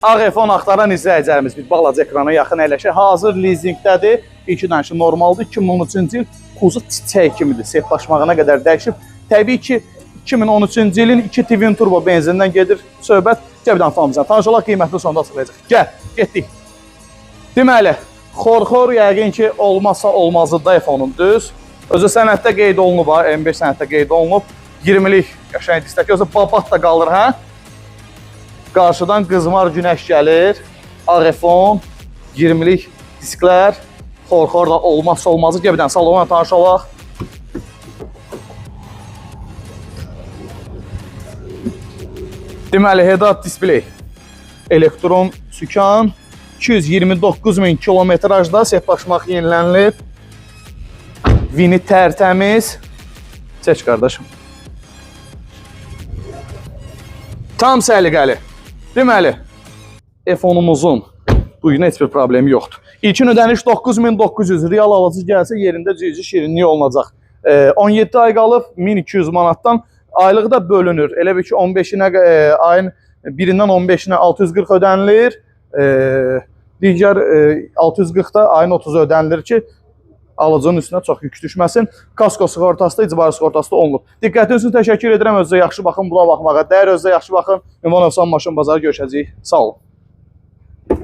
iPhone axtaran izləyicilərimiz bir balaca ekrana yaxın əyləşir. Hazır leasingdədir. İlk dənəşi normaldır. 2013-cü il kuzu çiçək kimidir. Setlaşmağına qədər dəyişib. Təbii ki, 2013-cü ilin 2 Twin Turbo benzindən gedir söhbət. Cəbdən famizən. Tanış olaq, qiymətli sonda açıqlayacaq. Gəl, getdik. Deməli, xor-xor yəqin ki, olmazsa olmazıdır iPhone-un düz. Özü sənəddə qeyd olunub, M5 sənəddə qeyd olunub. 20-lik yaşayın diskdəki, özü babat da qalır, hə? Qarşıdan qızmar günəş gəlir. iPhone, 20-lik disklər. Xor-xor da olmazsa olmazı. Gəbdən salona tanış olaq. Deməli, head-up display. Elektron sükan. 229.000 kilometrajda setlaşmaq yenilənilib. Vini tərtəmiz. Çək qardaşım. Tam səliqəli. Deməli, iPhone-umuzun bu gün heç bir problemi yoxdur. İlkin ödəniş 9.900, real alıcı gəlsə yerində cüzi şirinlik olunacaq. 17 ay qalıb 1200 manatdan aylığı da bölünür. Elə bir ki 15-inə ayın 1-dən 15-inə 640 ödənilir. Digər 640 da ayın 30 ödənilir ki, alıcının üstünə çox yük düşməsin. Kasko sığortası da, icbari sığortası da olunub. Diqqətiniz üçün təşəkkür edirəm. Özünüzə yaxşı baxın, buna baxmağa dəyər. Özünüzə yaxşı baxın. Ünvan Övsan Maşın Bazarı görüşəcəyik. Sağ olun.